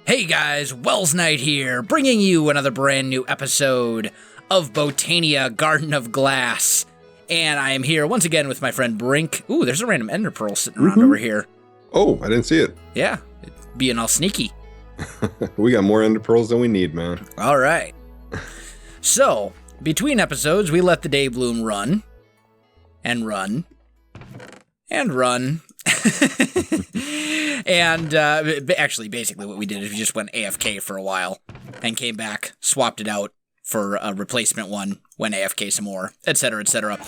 Hey guys, Welsknight here, bringing you another brand new episode of Botania Garden of Glass. And I am here once again with my friend Brink. Ooh, there's a random ender pearl sitting around over here. Oh, I didn't see it. Yeah, being all sneaky. We got more ender pearls than we need, man. All right. So, between episodes, we let the day bloom run. And run. And run. And actually, basically what we did is we just went AFK for a while and came back, swapped it out for a replacement one, went AFK some more, etc., etc.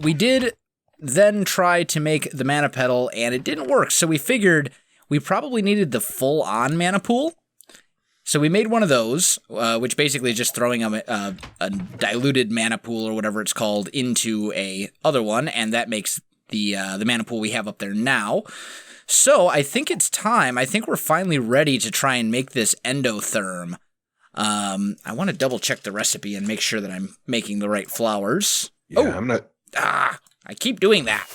We did then try to make the mana petal, and it didn't work, so we figured we probably needed the full-on mana pool. So we made one of those, which basically is just throwing a diluted mana pool or whatever it's called into a other one, and that makes the mana pool we have up there now. So I think it's time. I think we're finally ready to try and make this endotherm. I want to double check the recipe and make sure that I'm making the right flowers. Yeah, I'm not. I keep doing that.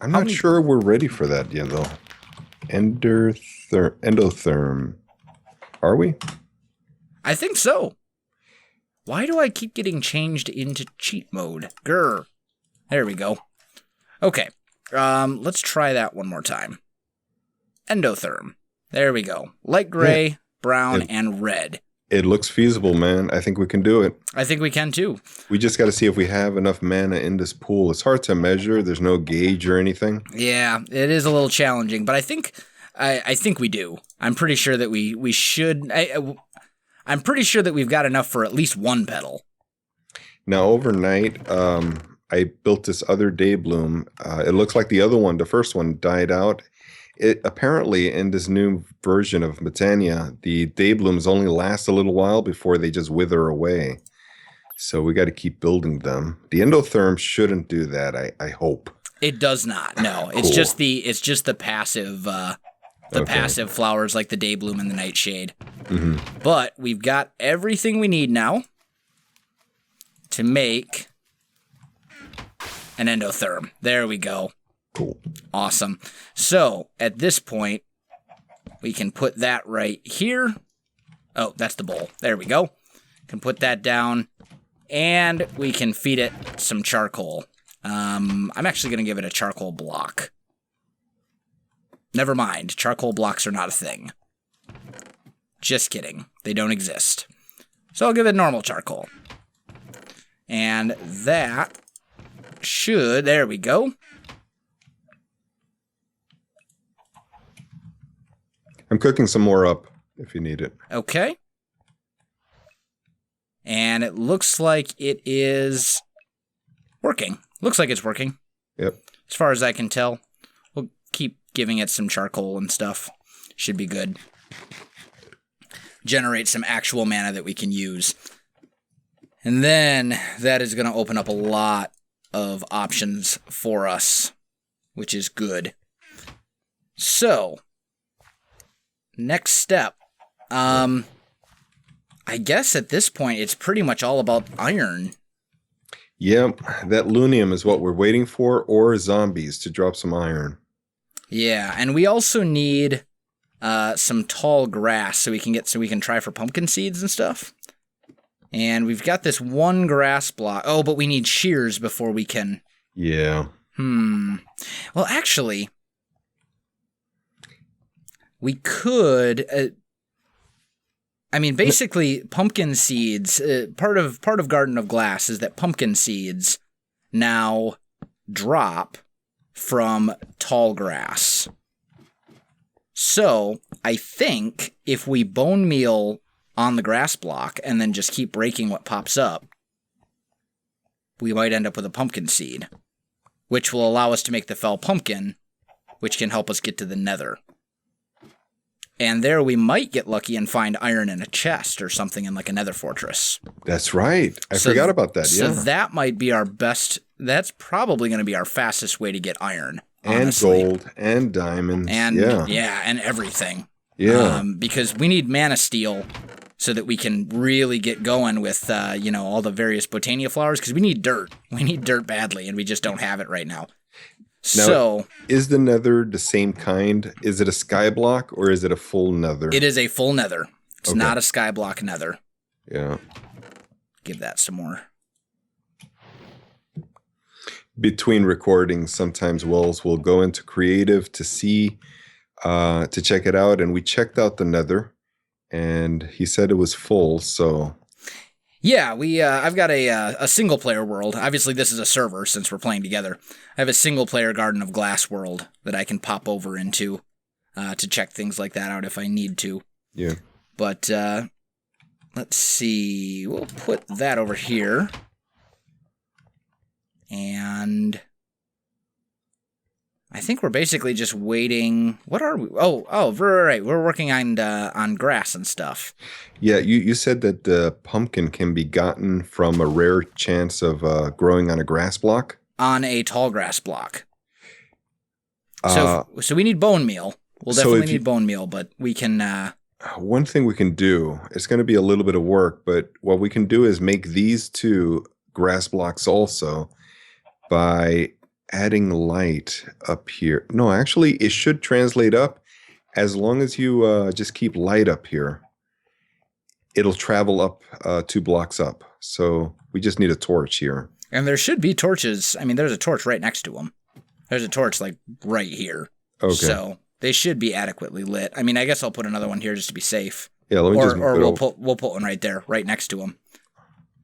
I'm not sure we're ready for that yet, though. Endotherm. Are we? I think so. Why do I keep getting changed into cheat mode? Grr. There we go. Okay. Let's try that one more time. Endotherm. There we go. Light gray, brown, and red. It looks feasible, man. I think we can do it. I think we can too. We just got to see if we have enough mana in this pool. It's hard to measure. There's no gauge or anything. Yeah, it is a little challenging, but I think we do. I'm pretty sure that we should. I'm pretty sure that we've got enough for at least one petal. Now, overnight, I built this other day bloom. It looks like the other one, the first one, died out. It apparently, in this new version of Botania, the day blooms only last a little while before they just wither away. So we got to keep building them. The endotherm shouldn't do that. I hope it does not. No, cool. It's just the passive passive flowers like the day bloom and the nightshade. Mm-hmm. But we've got everything we need now to make an endotherm. There we go. Cool. Awesome. So, at this point, we can put that right here. Oh, that's the bowl. There we go. Can put that down, and we can feed it some charcoal. I'm actually going to give it a charcoal block. Never mind. Charcoal blocks are not a thing. Just kidding. They don't exist. So I'll give it normal charcoal. And that should... There we go. I'm cooking some more up if you need it. Okay. And it looks like it is working. Looks like it's working. Yep. As far as I can tell. We'll keep giving it some charcoal and stuff. Should be good. Generate some actual mana that we can use. And then that is going to open up a lot of options for us, which is good. So, next step. I guess at this point it's pretty much all about iron. Yep, that lunium is what we're waiting for, or zombies to drop some iron. Yeah, and we also need some tall grass so we can try for pumpkin seeds and stuff. And we've got this one grass block. Oh, but we need shears before we can. Yeah. Well, actually, we could. Basically, pumpkin seeds. Part of Garden of Glass is that pumpkin seeds now drop from tall grass. So I think if we bone meal on the grass block and then just keep breaking what pops up, we might end up with a pumpkin seed, which will allow us to make the fell pumpkin, which can help us get to the nether. And there we might get lucky and find iron in a chest or something in like a nether fortress. That's right. I forgot about that, yeah. So that might be our best. That's probably going to be our fastest way to get iron. Honestly. And gold and diamonds. And and everything. Yeah. Because we need mana steel so that we can really get going with, all the various Botania flowers, because we need dirt. We need dirt badly, and we just don't have it right now. So is the nether the same kind? Is it a skyblock or is it a full nether? it is a full nether. It's not a skyblock nether. Yeah. Give that some more. Between recordings, sometimes Wells will go into creative to see, to check it out. And we checked out the nether and he said it was full. So yeah, I've got a single player world. Obviously this is a server since we're playing together. I have a single player Garden of Glass world that I can pop over into, to check things like that out if I need to. Yeah. But, let's see. We'll put that over here. And I think we're basically just waiting. What are we? Oh, right. We're working on grass and stuff. Yeah, you said that the pumpkin can be gotten from a rare chance of growing on a grass block? On a tall grass block. So we need bone meal. We'll definitely need bone meal, but we can... one thing we can do, it's going to be a little bit of work, but what we can do is make these two grass blocks also by adding light up here. No, actually, it should translate up as long as you just keep light up here. It'll travel up 2 blocks up. So we just need a torch here. And there should be torches. I mean, there's a torch right next to them. There's a torch, like, right here. Okay. So they should be adequately lit. I mean, I guess I'll put another one here just to be safe. Yeah, let me just move it over. We'll put one right there, right next to them.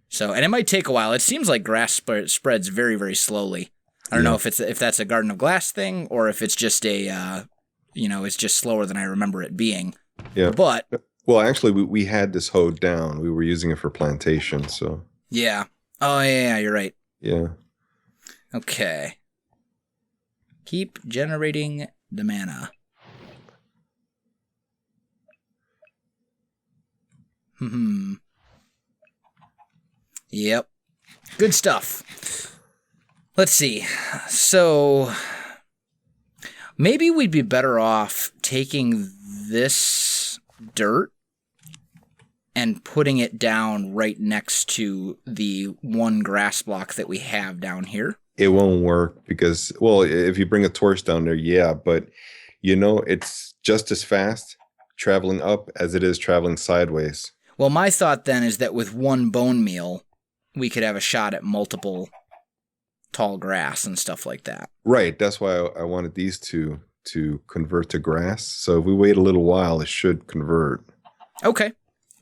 So, and it might take a while. It seems like grass spreads very, very slowly. I don't know if that's a Garden of Glass thing or if it's just a, it's just slower than I remember it being. Yeah. But well, actually, we had this hoed down. We were using it for plantation. So yeah. Oh yeah, you're right. Yeah. Okay. Keep generating the mana. Yep. Good stuff. Let's see. So maybe we'd be better off taking this dirt and putting it down right next to the one grass block that we have down here. It won't work because, well, if you bring a torch down there, yeah, but it's just as fast traveling up as it is traveling sideways. Well, my thought then is that with one bone meal, we could have a shot at multiple tall grass and stuff like that. Right. That's why I wanted these two to convert to grass. So if we wait a little while, it should convert. Okay.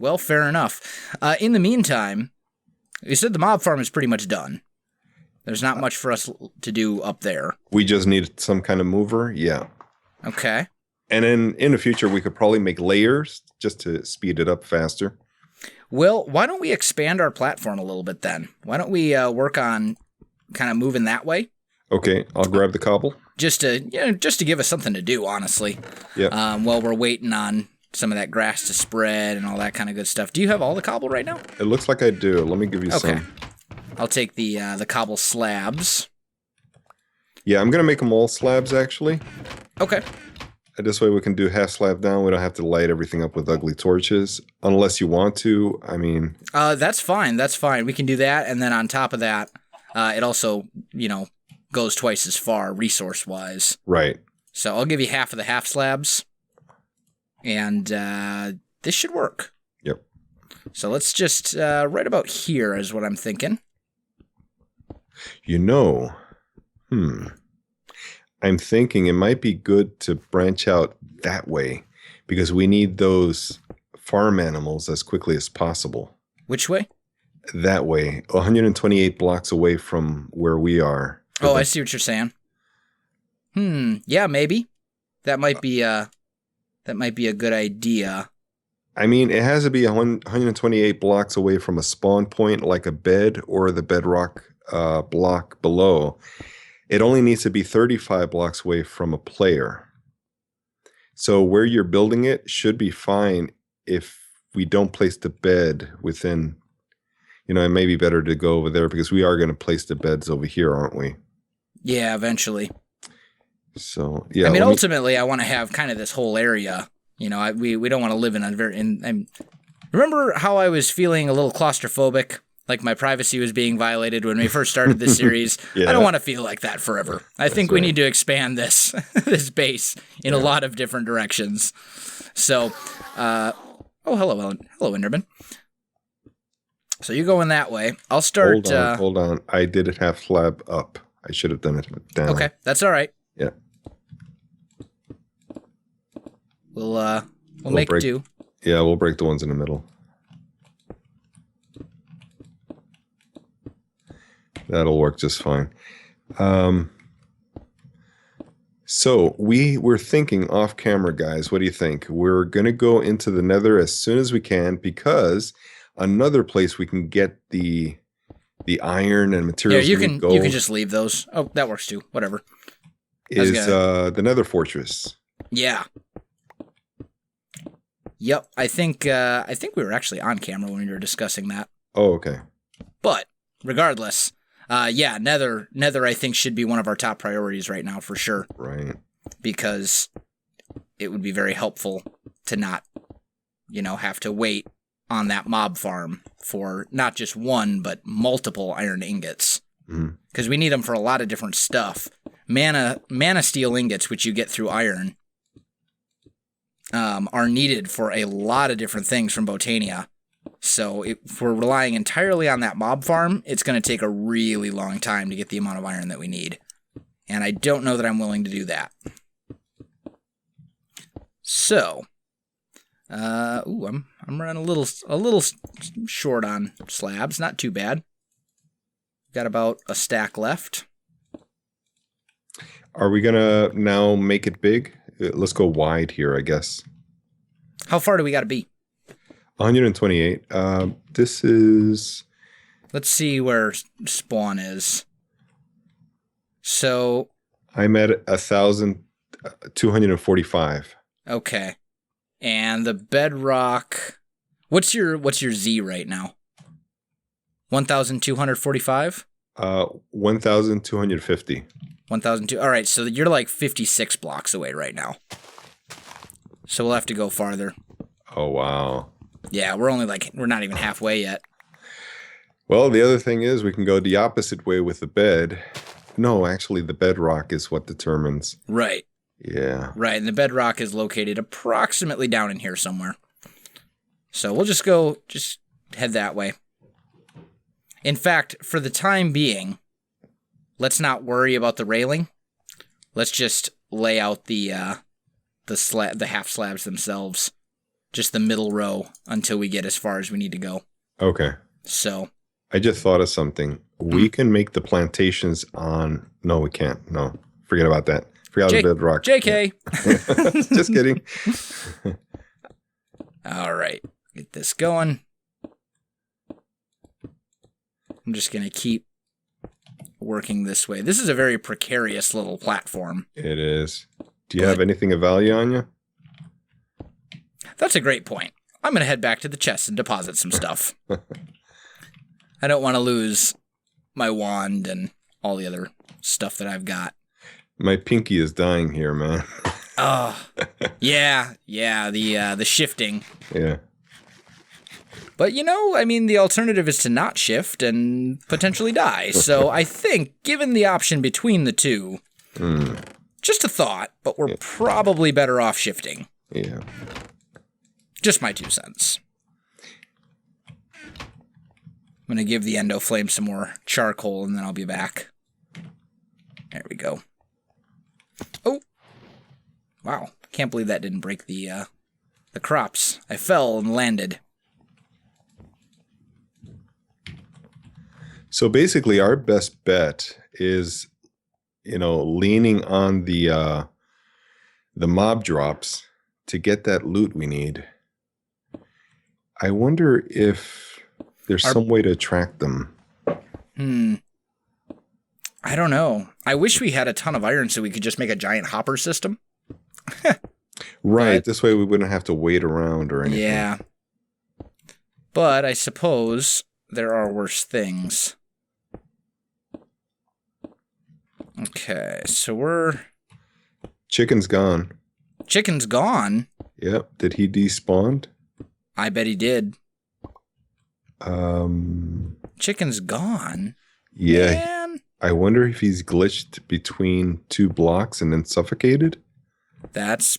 Well, fair enough. In the meantime, you said the mob farm is pretty much done. There's not much for us to do up there. We just need some kind of mover. Yeah. Okay. And then in the future, we could probably make layers just to speed it up faster. Well, why don't we expand our platform a little bit then? Why don't we work on kind of moving that way? Okay, I'll grab the cobble. Just to give us something to do, honestly. Yeah. While we're waiting on some of that grass to spread and all that kind of good stuff. Do you have all the cobble right now? It looks like I do. Let me give you some. I'll take the cobble slabs. Yeah, I'm going to make them all slabs, actually. Okay. This way we can do half slab down. We don't have to light everything up with ugly torches. Unless you want to, I mean... That's fine. That's fine. We can do that. And then on top of that, it also, goes twice as far resource-wise. Right. So I'll give you half of the half slabs. And this should work. Yep. So let's just, right about here is what I'm thinking. I'm thinking it might be good to branch out that way because we need those farm animals as quickly as possible. Which way? That way, 128 blocks away from where we are. Oh, I see what you're saying. Yeah, maybe. That might be a good idea. I mean, it has to be 128 blocks away from a spawn point like a bed or the bedrock block below. It only needs to be 35 blocks away from a player. So where you're building it should be fine if we don't place the bed within, it may be better to go over there because we are going to place the beds over here, aren't we? Yeah, eventually. So, yeah. I mean, ultimately, I want to have kind of this whole area. We don't want to live in a remember how I was feeling a little claustrophobic like my privacy was being violated when we first started this series. Yeah. I don't want to feel like that forever. I think we right. need to expand this this base in a lot of different directions. So, oh, hello, Enderman. So you going that way. I'll start... Hold on. I did it half slab up. I should have done it down. Okay, that's all right. Yeah. We'll make do. Yeah, we'll break the ones in the middle. That'll work just fine. So we were thinking off camera, guys. What do you think? We're going to go into the nether as soon as we can, because another place we can get the iron and materials. Yeah, you can just leave those. Oh, that works too. Whatever. Is the nether fortress. Yeah. Yep. I think we were actually on camera when we were discussing that. Oh, okay. But regardless, yeah, nether I think should be one of our top priorities right now for sure. Right. Because it would be very helpful to not, have to wait on that mob farm for not just one, but multiple iron ingots. Because we need them for a lot of different stuff. Mana steel ingots, which you get through iron, are needed for a lot of different things from Botania. So if we're relying entirely on that mob farm, it's going to take a really long time to get the amount of iron that we need. And I don't know that I'm willing to do that. So, I'm running a little short on slabs. Not too bad. Got about a stack left. Are we gonna now make it big? Let's go wide here, I guess. How far do we got to be? 128. This is... Let's see where spawn is. So... I'm at 1,245. Okay. And the bedrock... What's your Z right now? 1,245? 1,250. 1,002. All right, so you're like 56 blocks away right now. So we'll have to go farther. Oh, wow. Yeah, we're not even halfway yet. Well, the other thing is we can go the opposite way with the bed. No, actually, the bedrock is what determines. Right. Yeah. Right, and the bedrock is located approximately down in here somewhere. So we'll just head that way. In fact, for the time being, let's not worry about the railing. Let's just lay out the half slabs themselves. Just the middle row until we get as far as we need to go. Okay. So. I just thought of something. We can make the plantations on... No, we can't. No. Forget about that. Forget about the bedrock. JK. Yeah. Just kidding. All right. Get this going. I'm just going to keep working this way. This is a very precarious little platform. It is. Do you have anything of value on you? That's a great point. I'm going to head back to the chest and deposit some stuff. I don't want to lose my wand and all the other stuff that I've got. My pinky is dying here, man. Oh, yeah, the shifting. Yeah. But, the alternative is to not shift and potentially die. So I think, given the option between the two, just a thought, but we're probably better off shifting. Yeah. Just my 2 cents. I'm going to give the endo flame some more charcoal, and then I'll be back. There we go. Oh! Wow. Can't believe that didn't break the crops. I fell and landed. So basically, our best bet is, leaning on the mob drops to get that loot we need. I wonder if there's some way to track them. I don't know. I wish we had a ton of iron so we could just make a giant hopper system. Right. But, this way we wouldn't have to wait around or anything. Yeah. But I suppose there are worse things. Okay, so we're... Chicken's gone. Chicken's gone? Yep. Did he despawn? I bet he did. Chicken's gone. Yeah. Man. I wonder if he's glitched between 2 blocks and then suffocated. That's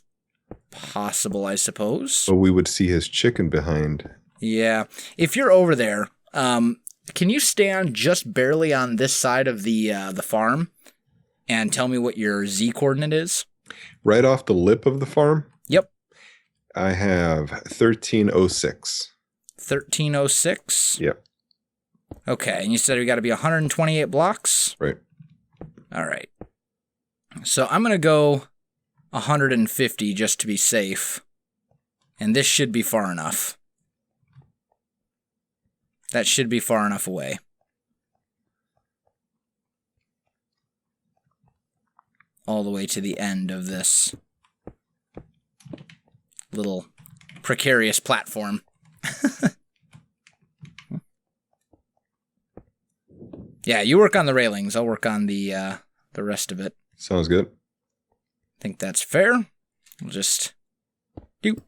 possible, I suppose. But we would see his chicken behind. Yeah. If you're over there, can you stand just barely on this side of the farm and tell me what your Z coordinate is? Right off the lip of the farm? Yep. I have 1306. 1306? Yep. Okay, and you said we got to be 128 blocks? Right. All right. So I'm going to go 150 just to be safe. And this should be far enough. That should be far enough away. All the way to the end of this little precarious platform. Yeah, you work on the railings. I'll work on the rest of it. Sounds good. I think that's fair. We'll just do.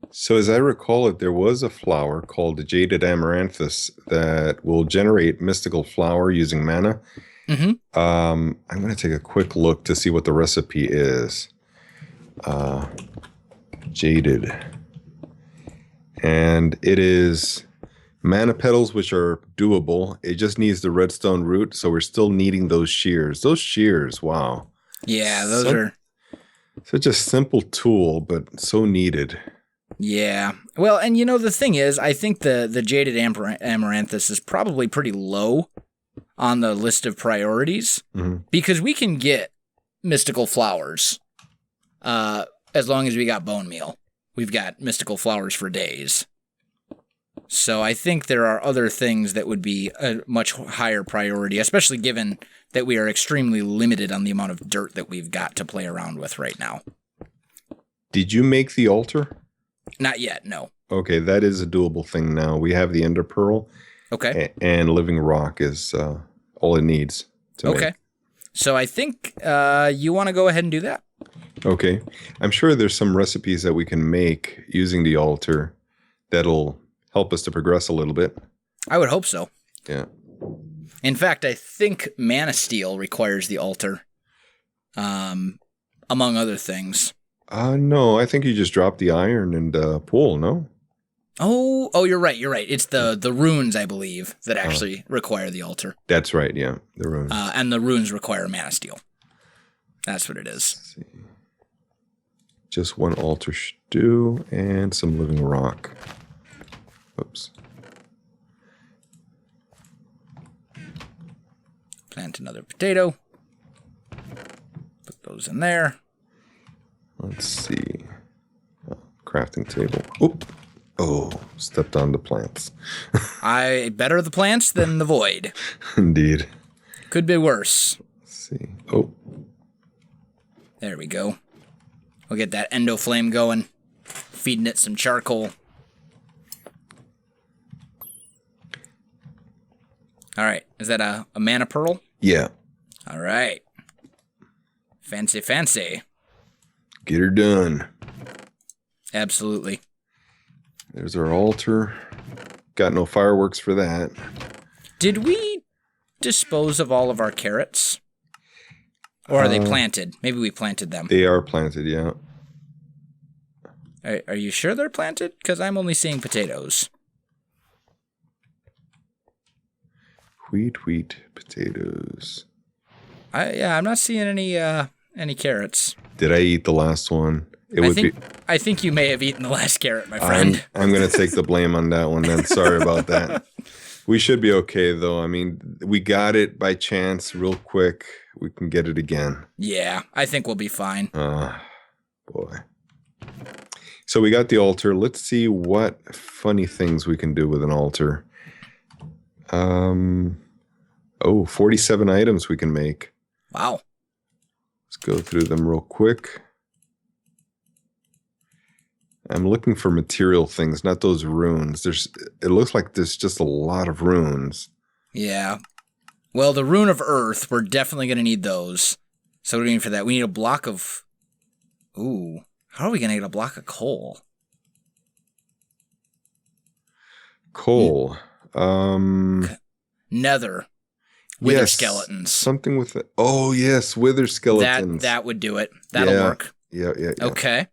So as I recall it, there was a flower called the Jaded Amaranthus that will generate mystical flower using mana. Mm-hmm. I'm going to take a quick look to see what the recipe is. Jaded. And it is mana petals, which are doable. It just needs the redstone root, so we're still needing those shears. Those shears, wow. Yeah, those are... Such a simple tool, but so needed. Yeah. Well, and you know, the thing is, I think the Jaded Amaranthus is probably pretty low on the list of priorities, because we can get mystical flowers as long as we got bone meal. We've got mystical flowers for days. So I think there are other things that would be a much higher priority, especially given that we are extremely limited on the amount of dirt that we've got to play around with right now. Did you make the altar? Not yet, no. Okay, that is a doable thing now. We have the ender pearl. Okay. And living rock is all it needs to make. So I think you want to go ahead and do that. Okay. I'm sure there's some recipes that we can make using the altar that'll help us to progress a little bit. I would hope so. Yeah. In fact, I think Mana Steel requires the altar, among other things. No, I think you just drop the iron and pull, no? Oh, you're right. It's the runes, I believe, that actually require the altar. That's right, yeah. The runes. And the runes require Mana Steel. That's what it is. Let's see. Just one altar stew and some living rock. Oops. Plant another potato. Put those in there. Let's see. Crafting table. Oop. Oh, stepped on the plants. I better the plants than the void. Indeed. Could be worse. Let's see. Oh. There we go. We'll get that endo flame going. Feeding it some charcoal. All right. Is that a mana pearl? Yeah. All right. Fancy, fancy. Get her done. Absolutely. There's our altar. Got no fireworks for that. Did we dispose of all of our carrots? Or are they planted? Maybe we planted them. They are planted, yeah. Are you sure they're planted? Because I'm only seeing potatoes. Wheat, potatoes. I'm not seeing any carrots. Did I eat the last one? I think you may have eaten the last carrot, my friend. I'm going to take the blame on that one then. Sorry about that. We should be okay, though. I mean, we got it by chance real quick. We can get it again. Yeah, I think we'll be fine. Boy. So we got the altar. Let's see what funny things we can do with an altar. 47 items we can make. Wow. Let's go through them real quick. I'm looking for material things, not those runes. It looks like there's just a lot of runes. Yeah. Well, the rune of earth, we're definitely going to need those. So what do we need for that? We need a block of Ooh. How are we going to get a block of coal? Coal. Nether. Wither Yes, skeletons. Something with it. Oh, yes, wither skeletons. That would do it. That'll work. Yeah. Okay.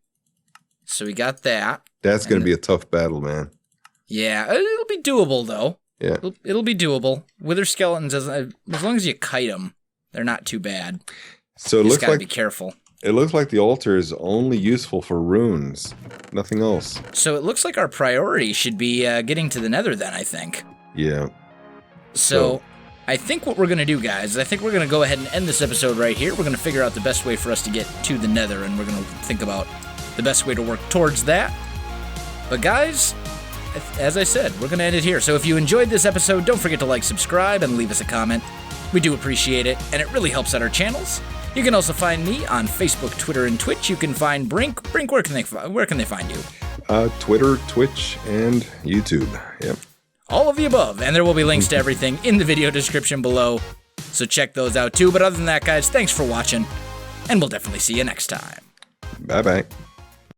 So we got that. That's going to be a tough battle, man. Yeah, it'll be doable, though. Yeah. It'll be doable. Wither skeletons, as long as you kite them, they're not too bad. So it You looks just gotta like be careful. It looks like the altar is only useful for runes, nothing else. So it looks like our priority should be getting to the nether then, I think. Yeah. So I think what we're going to do, guys, is I think we're going to go ahead and end this episode right here. We're going to figure out the best way for us to get to the nether, and we're going to think about the best way to work towards that. But guys, as I said, we're going to end it here. So if you enjoyed this episode, don't forget to like, subscribe, and leave us a comment. We do appreciate it, and it really helps out our channels. You can also find me on Facebook, Twitter, and Twitch. You can find Brink. Brink, where can they find you? Twitter, Twitch, and YouTube. Yep. All of the above, and there will be links to everything in the video description below, so check those out too. But other than that, guys, thanks for watching, and we'll definitely see you next time. Bye-bye.